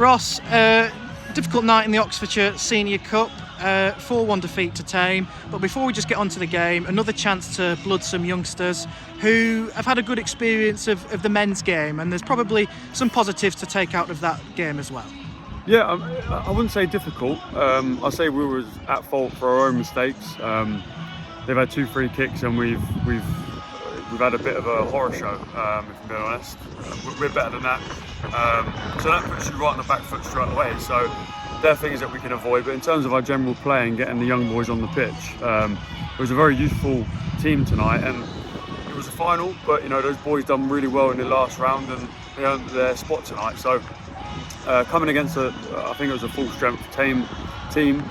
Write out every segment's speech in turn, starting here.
Ross, difficult night in the Oxfordshire Senior Cup, 4-1 defeat to Thame. But before we just get on to the game, another chance to blood some youngsters who have had a good experience of the men's game, and there's probably some positives to take out of that game as well. Yeah, I wouldn't say difficult. I'll say we were at fault for our own mistakes. They've had 2 free kicks, and we've had a bit of a horror show, if I'm being honest. We're better than that. So that puts you right on the back foot straight away. So there are things that we can avoid. But in terms of our general play and getting the young boys on the pitch, it was a very youthful team tonight, and it was a final. But those boys done really well in the last round, and they earned their spot tonight. So coming against I think it was a full strength Thame team,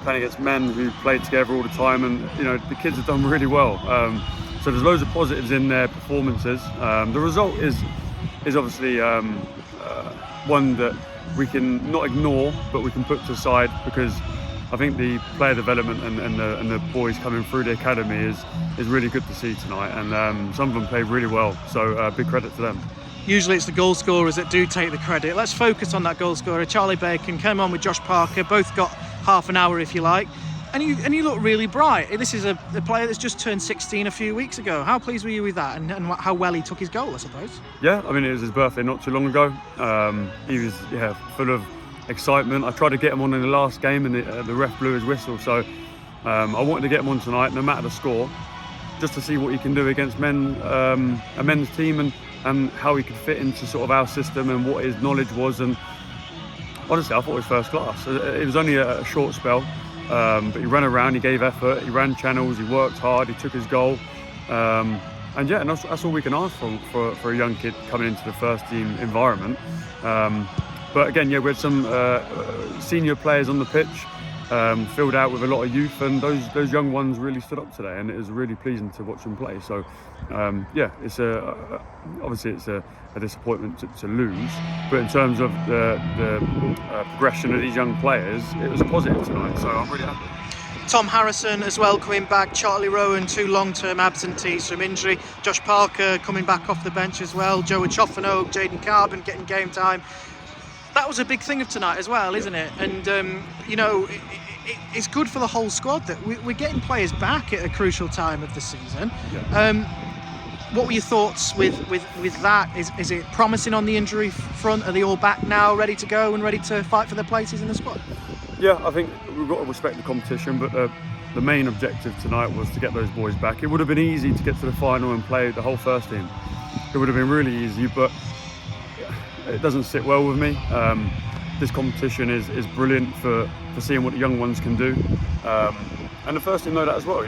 playing against men who played together all the time, and the kids have done really well. So there's loads of positives in their performances. The result is obviously one that we can not ignore, but we can put to the side, because I think the player development and the boys coming through the academy is really good to see tonight, and some of them played really well. So big credit to them. Usually it's the goal scorers that do take the credit. Let's focus on that goal scorer. Charlie Bacon came on with Josh Parker, both got half an hour if you like, and you look really bright. This is a player that's just turned 16 a few weeks ago. How pleased were you with that, and how well he took his goal, I suppose? Yeah, I mean, it was his birthday not too long ago. He was full of excitement. I tried to get him on in the last game, and the ref blew his whistle, so I wanted to get him on tonight no matter the score, just to see what he can do against a men's team, and how he could fit into sort of our system and what his knowledge was. And honestly, I thought it was first class. It was only a short spell, but he ran around, he gave effort, he ran channels, he worked hard, he took his goal, and that's all we can ask for a young kid coming into the first team environment. But again, we had some senior players on the pitch, filled out with a lot of youth, and those young ones really stood up today, and it was really pleasing to watch them play. So it's obviously it's a disappointment to lose, but in terms of the progression of these young players, it was a positive tonight, so I'm really happy. Tom Harrison as well coming back, Charlie Rowan, 2 long-term absentees from injury, Josh Parker coming back off the bench as well, Joe Choffanogue, Jaden Carbon getting game time. That was a big thing of tonight as well, isn't it? And it's good for the whole squad that we're getting players back at a crucial time of the season. What were your thoughts with that? Is it promising on the injury front? Are they all back now, ready to go and ready to fight for their places in the squad? Yeah, I think we've got to respect the competition, but the main objective tonight was to get those boys back. It would have been easy to get to the final and play the whole first team. It would have been really easy, but it doesn't sit well with me. This competition is brilliant for seeing what the young ones can do, and the first team know that as well.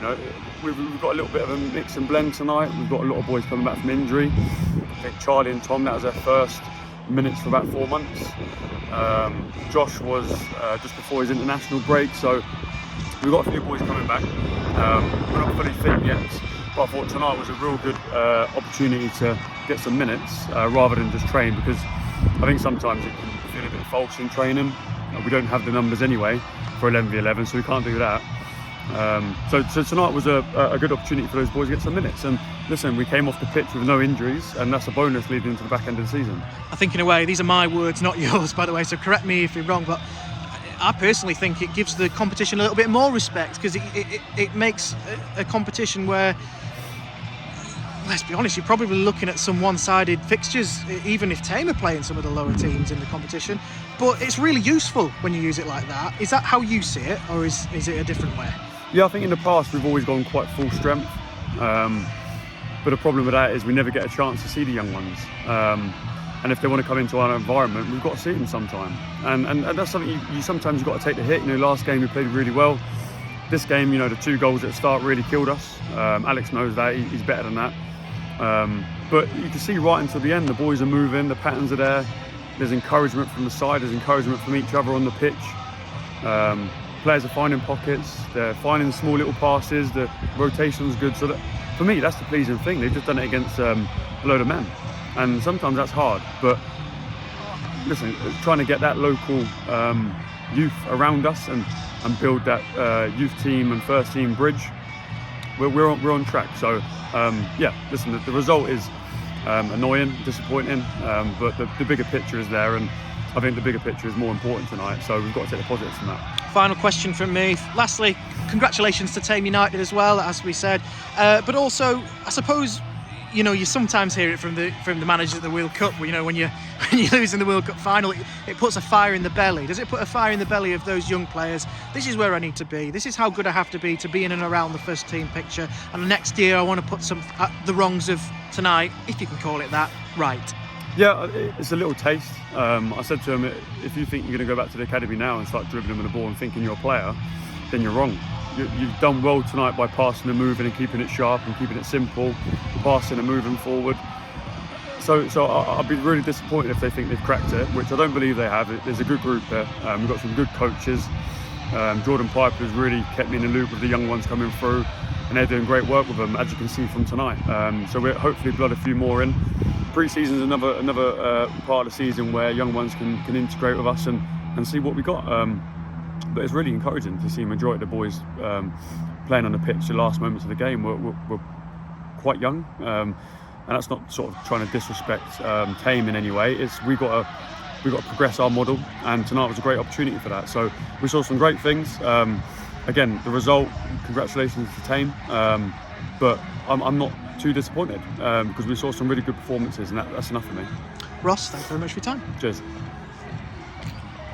We've got a little bit of a mix and blend tonight. We've got a lot of boys coming back from injury. I think Charlie and Tom, that was their first minutes for about 4 months. Josh was just before his international break, so we've got a few boys coming back. We're not fully fit yet, but I thought tonight was a real good opportunity to get some minutes rather than just train, because I think sometimes it can feel a bit false in training. We don't have the numbers anyway for 11v11, so we can't do that. So tonight was a good opportunity for those boys to get some minutes. And listen, we came off the pitch with no injuries, and that's a bonus leading into the back end of the season. I think in a way, these are my words, not yours, by the way, so correct me if you're wrong, but I personally think it gives the competition a little bit more respect, because it makes a competition where, let's be honest, you're probably looking at some one-sided fixtures, even if Thame are playing some of the lower teams in the competition. But it's really useful when you use it like that. Is that how you see it, or is it a different way? Yeah, I think in the past we've always gone quite full strength. But the problem with that is we never get a chance to see the young ones. And if they want to come into our environment, we've got to see them sometime. And that's something you sometimes you've got to take the hit. Last game we played really well. This game, the 2 goals at the start really killed us. Alex knows that, he's better than that. But you can see right until the end, the boys are moving, the patterns are there. There's encouragement from the side, there's encouragement from each other on the pitch. Players are finding pockets, they're finding small little passes, the rotation's good. So that, for me, that's the pleasing thing. They've just done it against a load of men. And sometimes that's hard, but listen, trying to get that local youth around us and build that youth team and first team bridge, we're on track. So listen, the result is annoying, disappointing, but the bigger picture is there, and I think the bigger picture is more important tonight, so we've got to take the positives from that. Final question from me. Lastly, congratulations to Thame United as well, as we said. But also, I suppose, you know, you sometimes hear it from the managers of the World Cup. You know, when you lose in the World Cup final, it puts a fire in the belly. Does it put a fire in the belly of those young players? This is where I need to be. This is how good I have to be in and around the first team picture. And next year, I want to put the wrongs of tonight, if you can call it that, right. Yeah, it's a little taste. I said to him, if you think you're going to go back to the academy now and start dribbling with the ball and thinking you're a player, then you're wrong. You've done well tonight by passing and moving and keeping it sharp and keeping it simple, passing and moving forward. So I'll be really disappointed if they think they've cracked it, which I don't believe they have. There's a good group there. We've got some good coaches. Jordan Piper has really kept me in the loop with the young ones coming through, and they're doing great work with them, as you can see from tonight. So we'll hopefully blood a few more in. Pre-season is another part of the season where young ones can integrate with us and see what we got. But it's really encouraging to see a majority of the boys playing on the pitch. The last moments of the game were quite young, and that's not sort of trying to disrespect Thame in any way. We've got to progress our model, and tonight was a great opportunity for that. So we saw some great things. Again, the result, congratulations to Thame, but I'm not too disappointed because we saw some really good performances, and that's enough for me. Ross, thanks very much for your time. Cheers.